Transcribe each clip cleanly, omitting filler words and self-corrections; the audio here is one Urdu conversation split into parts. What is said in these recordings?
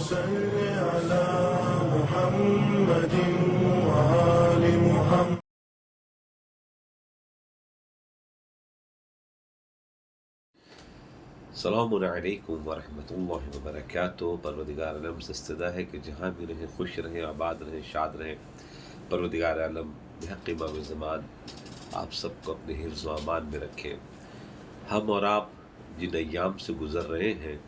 صل على محمد وآل محمد. السلام علیکم ورحمۃ اللہ وبرکاتہ۔ پروردگار عالم سے استدا ہے کہ جہاں بھی رہیں خوش رہیں، آباد رہیں، شاد رہیں۔ پروردگار عالم بحق امام زمان آپ سب کو اپنے حفظ و امان میں رکھے۔ ہم اور آپ جن ایام سے گزر رہے ہیں،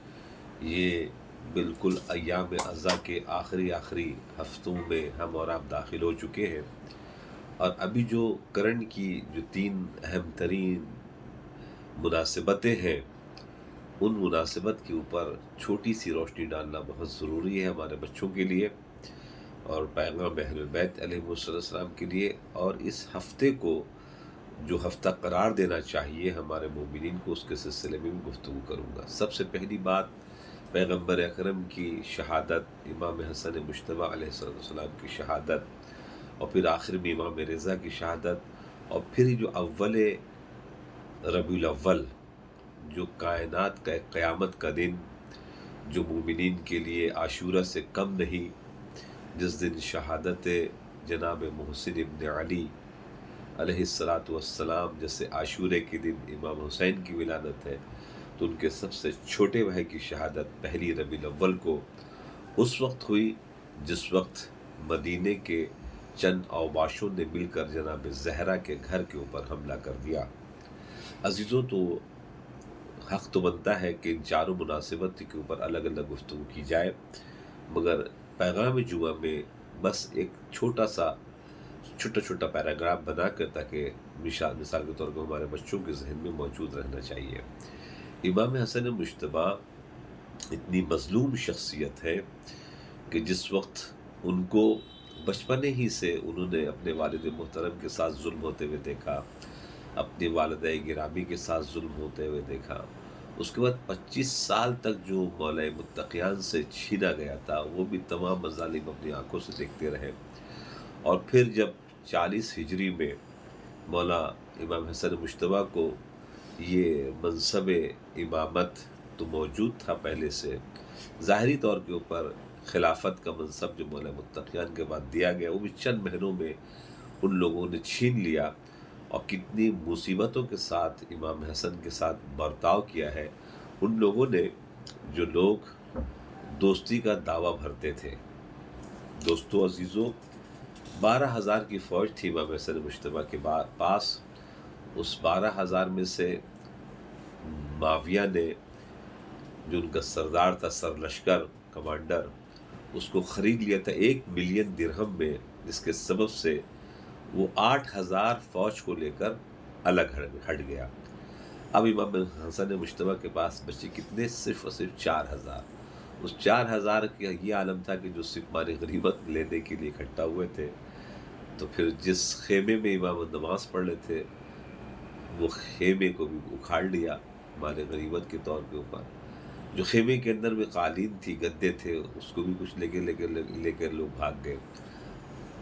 یہ بالکل ایام عزا کے آخری ہفتوں میں ہم اور آپ داخل ہو چکے ہیں، اور ابھی جو کرنٹ کی جو 3 اہم ترین مناسبتیں ہیں، ان مناسبت کے اوپر چھوٹی سی روشنی ڈالنا بہت ضروری ہے ہمارے بچوں کے لیے اور پیغام اہل بیت علیہ السلام کے لیے، اور اس ہفتے کو جو ہفتہ قرار دینا چاہیے ہمارے مومنین کو، اس کے سلسلے میں بھی گفتگو کروں گا۔ سب سے پہلی بات، پیغمبر اکرم کی شہادت، امام حسن مجتبیٰ علیہ السلام کی شہادت، اور پھر آخر میں امام رضا کی شہادت، اور پھر جو اول ربیع الاول جو کائنات کا ایک قیامت کا دن، جو مومنین کے لیے عاشورہ سے کم نہیں، جس دن شہادت جناب محسن ابن علی علیہ السلام، جیسے عاشورے کے دن امام حسین کی ولادت ہے، تو ان کے سب سے چھوٹے بھائی کی شہادت پہلی ربیع الاول کو اس وقت ہوئی جس وقت مدینے کے چند اوباشوں نے مل کر جناب زہرا کے گھر کے اوپر حملہ کر دیا۔ عزیزوں، تو حق تو بنتا ہے کہ ان چاروں مناسبت کے اوپر الگ الگ گفتگو کی جائے، مگر پیغام جمعہ میں بس ایک چھوٹا پیراگراف بنا کر، تاکہ مثال کے طور پر ہمارے بچوں کے ذہن میں موجود رہنا چاہیے۔ امام حسن مجتبیٰ اتنی مظلوم شخصیت ہے کہ جس وقت ان کو بچپنے ہی سے انہوں نے اپنے والد محترم کے ساتھ ظلم ہوتے ہوئے دیکھا، اپنی والدہ گرامی کے ساتھ ظلم ہوتے ہوئے دیکھا، اس کے بعد 25 سال تک جو مولا متقیان سے چھینا گیا تھا، وہ بھی تمام مظالم اپنی آنکھوں سے دیکھتے رہے، اور پھر جب 40 ہجری میں مولا امام حسن مجتبیٰ کو یہ منصب امامت تو موجود تھا پہلے سے، ظاہری طور کے اوپر خلافت کا منصب جو مولا متقیان کے بعد دیا گیا، وہ بھی چند مہینوں میں ان لوگوں نے چھین لیا، اور کتنی مصیبتوں کے ساتھ امام حسن کے ساتھ برتاؤ کیا ہے ان لوگوں نے، جو لوگ دوستی کا دعویٰ بھرتے تھے۔ دوستو عزیزو، 12,000 کی فوج تھی امام حسن مجتبیٰ کے پاس۔ اس 12,000 میں سے معاویہ نے، جو ان کا سردار تھا، سر لشکر کمانڈر، اس کو خرید لیا تھا 1 ملین درہم میں، جس کے سبب سے وہ 8,000 فوج کو لے کر الگ ہٹ گیا۔ اب امام حسن مجتبیٰ کے پاس بچے کتنے؟ صرف اور صرف 4,000۔ اس 4,000 کا یہ عالم تھا کہ جو صرف مال غنیمت لینے کے لیے اکٹھا ہوئے تھے، تو پھر جس خیمے میں امام نماز پڑھ رہے تھے، وہ خیمے کو بھی اکھاڑ لیا مال غنیمت کے طور کے اوپر۔ جو خیمے کے اندر میں قالین تھی، گدے تھے، اس کو بھی کچھ لے کے لوگ بھاگ گئے،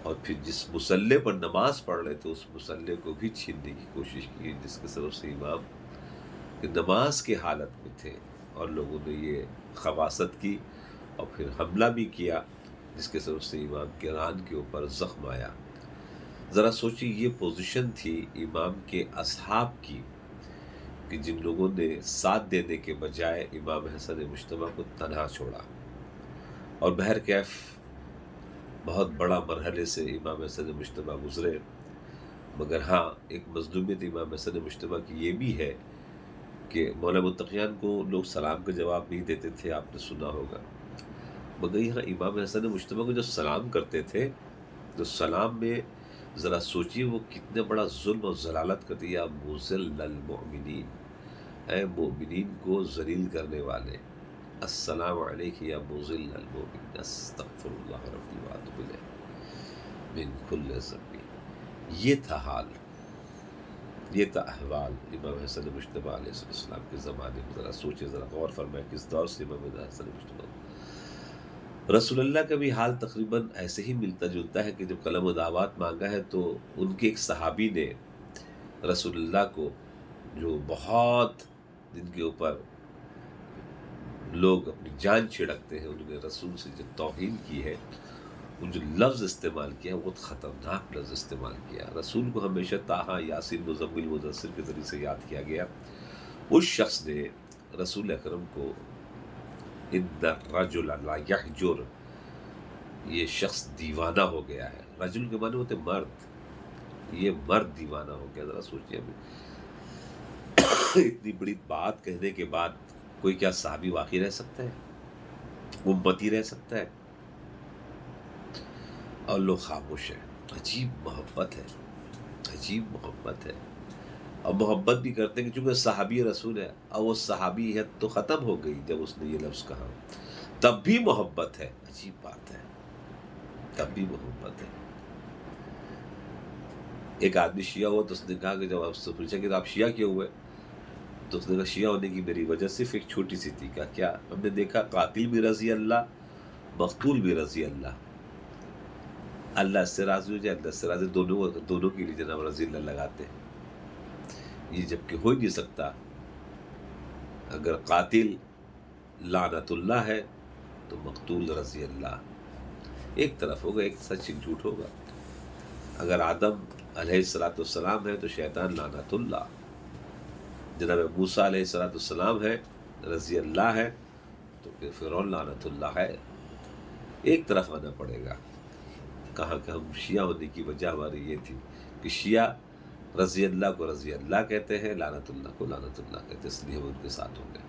اور پھر جس مصلے پر نماز پڑھ رہے تھے، اس مصلے کو بھی چھیننے کی کوشش کی، جس کے سبب سے امام کہ نماز کے حالت میں تھے، اور لوگوں نے یہ خباثت کی اور پھر حملہ بھی کیا، جس کے سبب سے امام کے ران کے اوپر زخم آیا۔ ذرا سوچیے، یہ پوزیشن تھی امام کے اصحاب کی کہ جن لوگوں نے ساتھ دینے کے بجائے امام حسن مجتبیٰ کو تنہا چھوڑا، اور بہرکیف بہت بڑا مرحلے سے امام حسن مجتبیٰ گزرے۔ مگر ہاں، ایک مظلومیت امام حسن مجتبیٰ کی یہ بھی ہے کہ مولا متقیان کو لوگ سلام کا جواب نہیں دیتے تھے، آپ نے سنا ہوگا، مگر یہاں امام حسن مجتبیٰ کو جو سلام کرتے تھے، تو سلام میں ذرا سوچیے وہ کتنا بڑا ظلم اور ذلالت کرتے، یا مذل المؤمنین، اے مومنین کو ذلیل کرنے والے، السلام علیک یا مذل المؤمنین، استغفر اللہ ربی واتوب الیہ من کل ذنب۔ یہ تھا حال، یہ تھا احوال امام حسن مجتبیٰ علیہ السلام کے زمانے میں۔ ذرا سوچیں، ذرا غور فرمائیں کس دور سے امام حسن مجتبیٰ۔ رسول اللہ کا بھی حال تقریباً ایسے ہی ملتا جلتا ہے کہ جب قلم و دعوات مانگا ہے، تو ان کے ایک صحابی نے رسول اللہ کو، جو بہت جن کے اوپر لوگ اپنی جان چھڑکتے ہیں، انہوں نے رسول سے جو توہین کی ہے، ان جو لفظ استعمال کیا ہے، بہت خطرناک لفظ استعمال کیا. رسول کو ہمیشہ طٰہٰ، یاسین، مزمل، مدثر کے ذریعے سے یاد کیا گیا. اس شخص نے رسول اکرم کو ان الرجل لا یحجر، یہ شخص دیوانہ ہو گیا ہے. رجل کے معنی ہوتے مرد، یہ مرد دیوانہ ہو گیا. ذرا سوچیے اتنی بڑی بات کہنے کے بعد کوئی کیا صحابی باقی رہ سکتا ہے؟ امتی رہ سکتا ہے؟ اور لوگ خاموش ہیں. عجیب محبت ہے، عجیب محبت ہے. اور محبت بھی کرتے ہیں کہ چونکہ صحابی رسول ہے، اور وہ صحابیت تو ختم ہو گئی جب اس نے یہ لفظ کہا، تب بھی محبت ہے. عجیب بات ہے، تب بھی محبت ہے. ایک آدمی شیعہ ہوا تو اس نے کہا کہ جب آپ سے پوچھا کہ آپ شیعہ کیوں ہوئے، تو اس نے کہا شیعہ ہونے کی میری وجہ صرف ایک چھوٹی سی تھی. کہا کیا؟ ہم نے دیکھا قاتل بھی رضی اللہ، مقتول بھی رضی اللہ. اللہ اس سے راضی ہو جائے، اللہ اس سے راضی، دونوں کے لیے جناب رضی اللہ لگاتے ہیں. یہ جب کہ ہو ہی نہیں سکتا. اگر قاتل لعنت اللہ ہے تو مقتول رضی اللہ. ایک طرف ہوگا، ایک سچ ایک جھوٹ ہوگا. اگر آدم علیہ السلام ہے تو شیطان لعنت اللہ. جناب موسیٰ علیہ السلام ہے، رضی اللہ ہے، تو پھر فرعون لعنت اللہ ہے. ایک طرف آنا پڑے گا. کہا کہ ہم شیعہ ہونے کی وجہ ہماری یہ تھی کہ شیعہ رضی اللہ کو رضی اللہ کہتے ہیں، لعنت اللہ کو لعنت اللہ کہتے ہیں، اس لیے ہم ان کے ساتھ ہو گئے.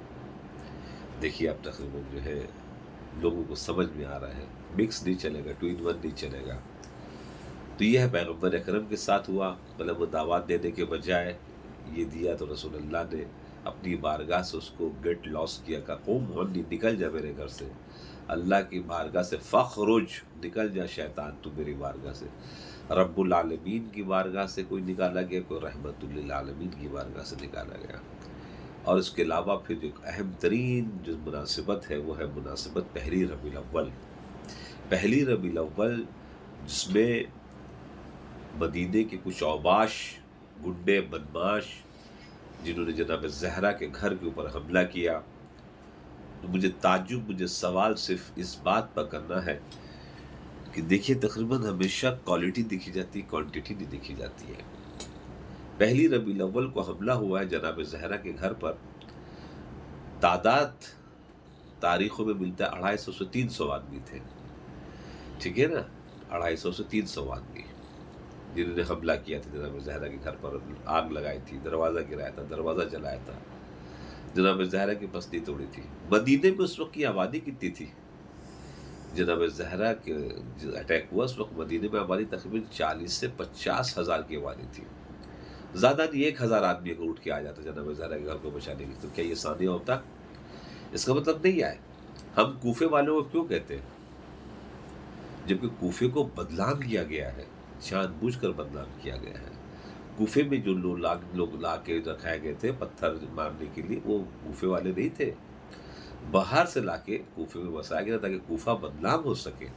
دیکھیے اب تقریباً جو ہے لوگوں کو سمجھ میں آ رہا ہے، مکس نہیں چلے گا، 2 in 1 نہیں چلے گا. تو یہ ہے پیغمبر اکرم کے ساتھ ہوا. مطلب وہ دعوات دینے کے بجائے یہ دیا تو رسول اللہ نے اپنی بارگاہ سے اس کو گیٹ لاس کیا. کہ قوم ہونی، نکل جا میرے گھر سے. اللہ کی بارگاہ سے فخرج، نکل جا شیطان تو میری بارگاہ سے. رب العالمین کی بارگاہ سے کوئی نکالا گیا، کوئی رحمت للعالمین کی بارگاہ سے نکالا گیا. اور اس کے علاوہ پھر جو اہم ترین جو مناسبت ہے وہ ہے مناسبت پہلی ربیع الاول. پہلی ربیع الاول جس میں مدینے کے کچھ اوباش، گنڈے، بدماش، جنہوں نے جناب زہرا کے گھر کے اوپر حملہ کیا. تو مجھے تعجب، مجھے سوال صرف اس بات پر کرنا ہے کہ دیکھیے تقریباً ہمیشہ کوالٹی دیکھی جاتی ہے، کوانٹیٹی نہیں دیکھی جاتی ہے. پہلی ربیع الاول کو حملہ ہوا ہے جناب زہرا کے گھر پر. تعداد تاریخوں میں ملتا ہے 250 سے 300 آدمی تھے. ٹھیک ہے نا، 250 سے 300 آدمی جنہوں نے حملہ کیا تھا جناب زہرا کے گھر پر. آگ لگائی تھی، دروازہ گرایا تھا، دروازہ جلایا تھا، جناب زہرا کی پستی توڑی تھی. مدینے میں اس وقت کی آبادی کتنی تھی؟ جناب زہرا کے اٹیک ہوا اس وقت مدینے میں آبادی تقریباً 40 سے 50 ہزار کی آبادی تھی. زیادہ نہیں، 1000 آدمی اگر اٹھ کے آ جاتا جناب زہرا کے گھر کو بچانے کی تو کیا یہ ثانیہ ہوتا؟ اس کا مطلب نہیں آئے. ہم کوفے والوں کو کیوں کہتے ہیں؟ جبکہ کوفے کو بدنام کیا گیا ہے، جان بوجھ کر بدنام کیا گیا ہے. کوفے میں جو لوگ لا کے رکھائے گئے تھے پتھر مارنے کے لیے، وہ کوفے والے نہیں تھے. باہر سے لا کے کوفے میں بسایا گیا تاکہ کوفہ بدنام ہو سکے.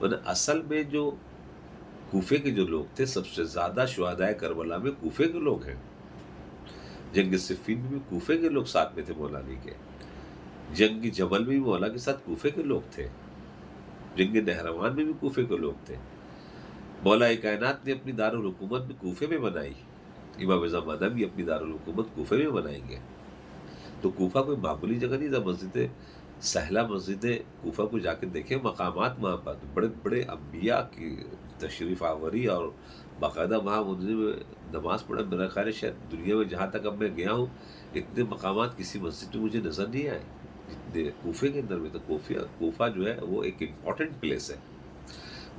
ورنہ اصل میں جو کوفے کے جو لوگ تھے، سب سے زیادہ شہدائے کربلا میں کوفے کے لوگ ہیں. جنگ صفین میں بھی کوفے کے لوگ ساتھ میں تھے مولا علی کے. جنگ جمل میں بھی مولا کے ساتھ کوفے کے لوگ تھے. جنگ نہروان میں بھی کوفے کے لوگ تھے. مولا کائنات نے اپنی دارالحکومت بھی کوفے میں بنائی. امام زمانہ بھی اپنی دارالحکومت کوفے میں بنائیں گے. تو کوفہ کوئی معمولی جگہ نہیں تھا. مسجد سہلہ، مسجد کوفہ کو جا کے دیکھیں، مقامات وہاں پر بڑے بڑے انبیاء کی تشریف آوری اور باقاعدہ وہاں نماز پڑھا. میرا خیال ہے شاید دنیا میں جہاں تک اب میں گیا ہوں اتنے مقامات کسی مسجد میں مجھے نظر نہیں آئے جتنے کوفے کے اندر میں. تو کوفہ جو ہے وہ ایک امپورٹنٹ پلیس ہے،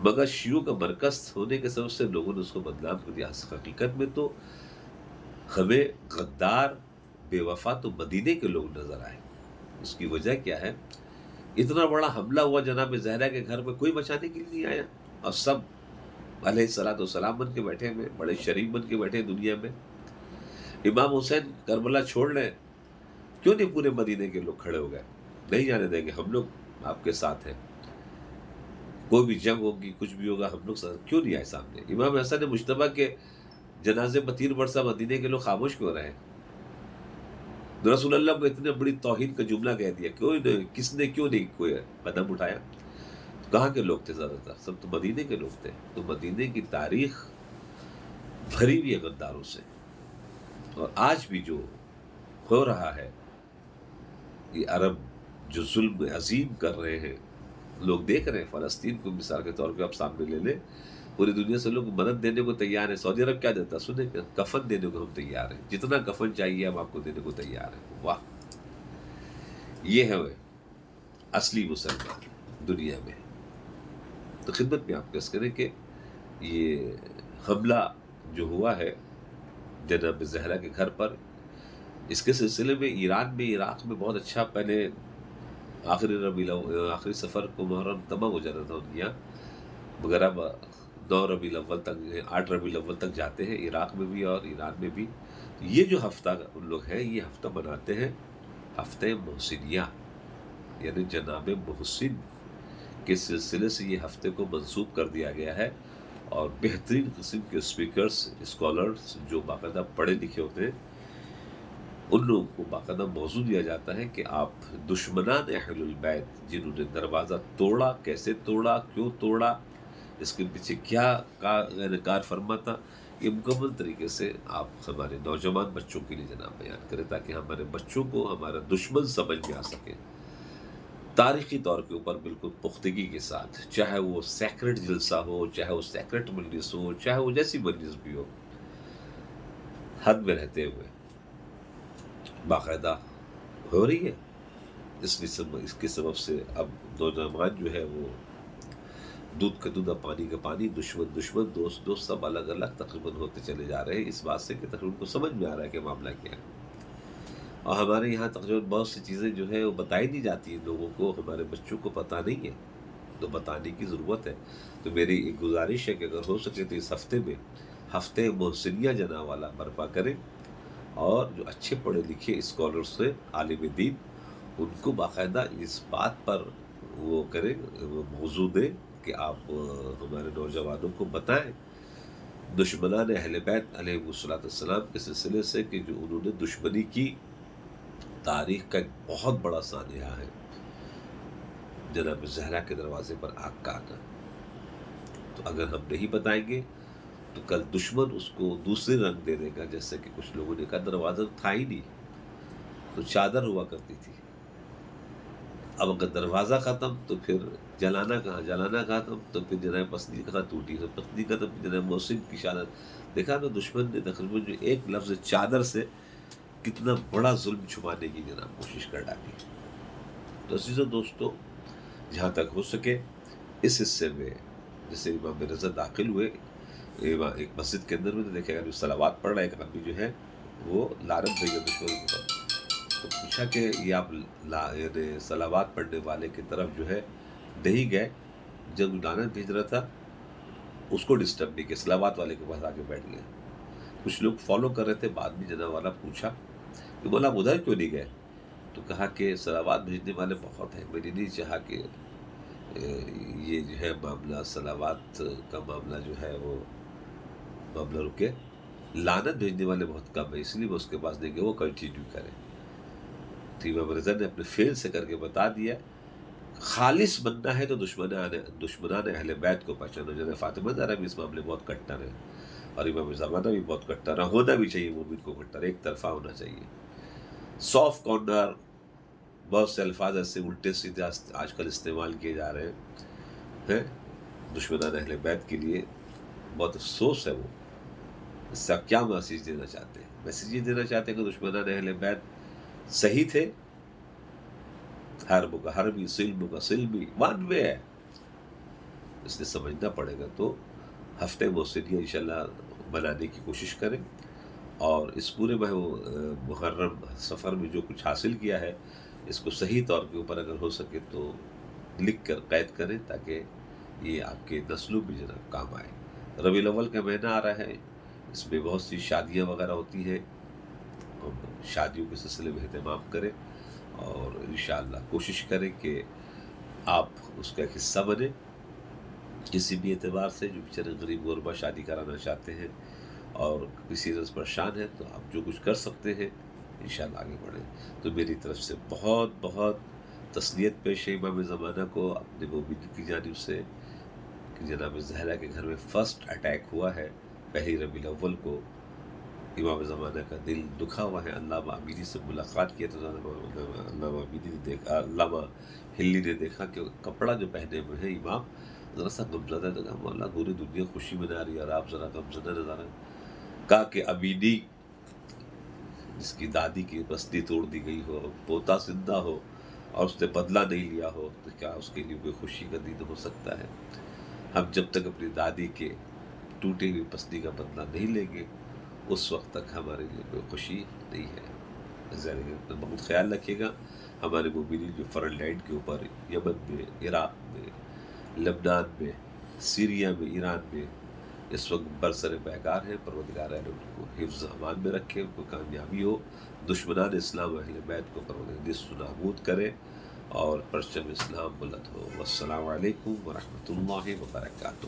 مگر شیعوں کا مرکز ہونے کے سبب سے لوگوں نے اس کو بدنام کر دیا. حقیقت میں تو ہمیں غدار، بے وفا تو مدینے کے لوگ نظر آئے. اس کی وجہ کیا ہے؟ اتنا بڑا حملہ ہوا جناب زہرا کے گھر پہ، کوئی بچانے کے لیے نہیں آیا. اور سب علیہ السلام بن کے بیٹھے ہوئے، بڑے شریف بن کے بیٹھے دنیا میں. امام حسین کربلا چھوڑ لیں، کیوں نہیں پورے مدینے کے لوگ کھڑے ہو گئے؟ نہیں جانے دیں گے، ہم لوگ آپ کے ساتھ ہیں. کوئی بھی جنگ ہوگی، کچھ بھی ہوگا، ہم لوگ ساتھ. کیوں نہیں آئے سامنے؟ امام حسن مجتبیٰ کے جنازے پر 3 برسہ مدینے کے لوگ خاموش کیوں رہے؟ رسول اللہ کو اتنے بڑی توہین کا جملہ کہہ دیا، کس نے کیوں نہیں کوئی قدم اٹھایا؟ کہاں کے لوگ تھے زیادہ تر؟ سب تو مدینے کے لوگ تھے. تو مدینے کی تاریخ بھری ہوئی ہے غداروں سے، اور آج بھی جو ہو رہا ہے، یہ عرب جو ظلم عظیم کر رہے ہیں، لوگ دیکھ رہے ہیں. فلسطین کو مثال کے طور پہ آپ سامنے لے لیں، پوری دنیا سے لوگ مدد دینے کو تیار ہیں. سعودی عرب کیا دیتا؟ سنیں، کفن دینے کو ہم تیار ہیں، جتنا کفن چاہیے ہم آپ کو دینے کو تیار ہیں. واہ، یہ ہے اصلی مسلمان دنیا میں. تو خدمت میں آپ کس کریں کہ یہ حملہ جو ہوا ہے جناب زہرا کے گھر پر، اس کے سلسلے میں ایران میں، عراق میں بہت اچھا پہلے آخری سفر کو محرم تمام ہو جاتا تھا ان کے یہاں، مگر اب 9 ربیع الاول تک، 8 ربیع الاول تک جاتے ہیں عراق میں بھی اور ایران میں بھی. یہ جو ہفتہ ان لوگ ہیں، یہ ہفتہ مناتے ہیں ہفتہ محسنیہ، یعنی جناب محسن کے سلسلے سے یہ ہفتے کو منسوب کر دیا گیا ہے. اور بہترین قسم کے اسپیکرز، اسکالرز جو باقاعدہ پڑھے لکھے ہوتے ہیں، ان لوگوں کو باقاعدہ موضوع دیا جاتا ہے کہ آپ دشمنان اہل البیت جنہوں نے دروازہ توڑا، کیسے توڑا، کیوں توڑا، اس کے پیچھے کیا کار فرما تھا، یہ مکمل طریقے سے آپ ہمارے نوجوان بچوں کے لیے جناب بیان کریں، تاکہ ہمارے بچوں کو ہمارا دشمن سمجھ میں آ سکے تاریخی طور کے اوپر، بالکل پختگی کے ساتھ. چاہے وہ سیکرٹ جلسہ ہو، چاہے وہ سیکرٹ مجلس ہو، چاہے وہ جیسی مجلس بھی ہو، حد میں رہتے ہوئے باقاعدہ ہو رہی ہے. اس کے سبب سے اب نوجوان جو ہے وہ دودھ کا دودھ، پانی کا پانی، دشمن دشمن، دوست دوست، سب الگ الگ تقریباً ہوتے چلے جا رہے ہیں، اس بات سے کہ تقریباً کو سمجھ میں آ رہا ہے کہ معاملہ کیا ہے. اور ہمارے یہاں تقریباً بہت سی چیزیں جو ہے وہ بتائی نہیں جاتی ہیں لوگوں کو، ہمارے بچوں کو پتہ نہیں ہے، تو بتانے کی ضرورت ہے. تو میری ایک گزارش ہے کہ اگر ہو سکے تو اس ہفتے میں ہفتے محسنیہ جناب والا برپا کریں، اور جو اچھے پڑھے لکھے اسکالرس سے عالم دین، ان کو باقاعدہ اس بات پر وہ کریں، وہ موضوع دیں کہ آپ ہمارے نوجوانوں کو بتائیں دشمنان اہل بیت علیہ السلام کے سلسلے سے، کہ جو انہوں نے دشمنی کی. تاریخ کا ایک بہت بڑا سانحہ ہے جناب زہرا کے دروازے پر آگ کا آنا. تو اگر ہم نہیں بتائیں گے تو کل دشمن اس کو دوسرے رنگ دے دے گا. جیسے کہ کچھ لوگوں نے کہا دروازہ تھا ہی نہیں، تو چادر ہوا کرتی تھی. اب اگر دروازہ ختم تو پھر جلانا کہاں، جلانا ختم تو پھر جناب پسندی کہاں ٹوٹی، تو پسندی ختم جناب محسن کی شہادت. دیکھا نا دشمن نے تقریباً جو ایک لفظ چادر سے کتنا بڑا ظلم چھپانے کی جناب کوشش کر ڈالی. تو عزیزو دوستو، جہاں تک ہو سکے اس حصے میں، جیسے امام رضا داخل ہوئے ایک مسجد کے اندر میں، تو دیکھے گا جو صلوات پڑھ رہا ہے ایک آدمی جو ہے وہ لعنت بھیجا دشمن کے اوپر. تو پوچھا کہ یہ آپ یعنی صلوات پڑھنے والے کی طرف جو ہے نہیں گئے، جب لعنت بھیج رہا تھا اس کو ڈسٹرب نہیں کیا، صلوات والے کے پاس آگے بیٹھ گئے. کچھ لوگ فالو کر رہے تھے، بعد میں جناب والا پوچھا کہ بولا آپ ادھر کیوں نہیں گئے؟ تو کہا کہ صلوات بھیجنے والے بہت ہیں، میں نے نہیں چاہا کہ یہ جو ہے معاملہ صلوات کا معاملہ جو ہے وہ معاملہ رکے. لعنت بھیجنے والے بہت کم ہیں، اس لیے میں اس کے پاس نہیں گیا، وہ کنٹینیو کریں. تو امام رضا نے اپنے فعل سے کر کے بتا دیا. خالص بننا ہے تو دشمنان اہل بیت کو پہچانو. جناب فاطمہ زہرا بھی اس معاملے بہت کٹر ہے، اور امام زمانہ بھی بہت کٹر ہے. ہونا بھی چاہیے مومن کو کٹر، ایک طرفہ ہونا چاہیے. سافٹ کارنر، بہت سے الفاظ ایسے الٹے سیدھے آج کل استعمال کیے جا رہے ہیں دشمنان اہل بیت کے لیے. بہت افسوس ہے. وہ اس سے آپ کیا میسیج دینا چاہتے ہیں؟ میسیج یہ دینا چاہتے ہیں کہ دشمنان اہل بیت صحیح تھے، حرب کا حربی، سلم کا سلمی، وان وے ہے. اس لیے سمجھنا پڑے گا. تو ہفتے محسنیہ انشاءاللہ بنانے کی کوشش کریں، اور اس پورے محرم سفر میں جو کچھ حاصل کیا ہے اس کو صحیح طور کے اوپر اگر ہو سکے تو لکھ کر قید کریں، تاکہ یہ آپ کے نسلوں میں جناب کام آئے. ربیع الاول کا مہینہ آ رہا ہے، اس میں بہت سی شادیاں وغیرہ ہوتی ہیں. ہم شادیوں کے سلسلے میں اہتمام کریں، اور انشاءاللہ کوشش کریں کہ آپ اس کا ایک حصہ بنیں کسی بھی اعتبار سے. جو بیچارے غریب غربا شادی کرانا چاہتے ہیں اور کسی رز پریشان ہے، تو آپ جو کچھ کر سکتے ہیں انشاءاللہ آگے بڑھیں۔ تو میری طرف سے بہت بہت تسلیت پیش ہے امام زمانہ کو اپنے مومنین کی جانب سے کہ جناب زہرا کے گھر میں فرسٹ اٹیک ہوا ہے 1 ربیع الاول کو۔ امام زمانہ کا دل دکھا ہوا ہے۔ علامہ امیری سے ملاقات کیا تو علامہ امیری نے دیکھا، علامہ ہلی نے دیکھا کہ کپڑا جو پہنے ہوئے ہیں امام ذرا سا غمزدہ لگا، مولا پوری دنیا خوشی منا رہی ہے اور آپ ذرا غمزدہ نظر آ رہے ہیں۔ کہا کہ امینی جس کی دادی کی بستی توڑ دی گئی ہو، پوتا زندہ ہو اور اس نے بدلہ نہیں لیا ہو تو کیا اس کے لیے کوئی خوشی کا دن ہو سکتا ہے؟ ہم جب تک اپنی دادی کے ٹوٹی ہوئی بستی کا بدلہ نہیں لیں گے اس وقت تک ہمارے لیے کوئی خوشی نہیں ہے۔ ذہن بہت خیال رکھیے گا، ہمارے مومنین جو فرنٹ لائن کے اوپر یمن میں، عراق میں، لبنان میں، سیریا میں، ایران میں اس وقت برسر پیکار ہیں، پروردگار عالم ان کو حفظ امان میں رکھے، ان کو کامیابی ہو، دشمنان اسلام و اہل بیت کو پروردگار نیست و نابود کرے اور پرچم اسلام بلند ہو۔ والسلام علیکم ورحمۃ اللہ وبرکاتہ۔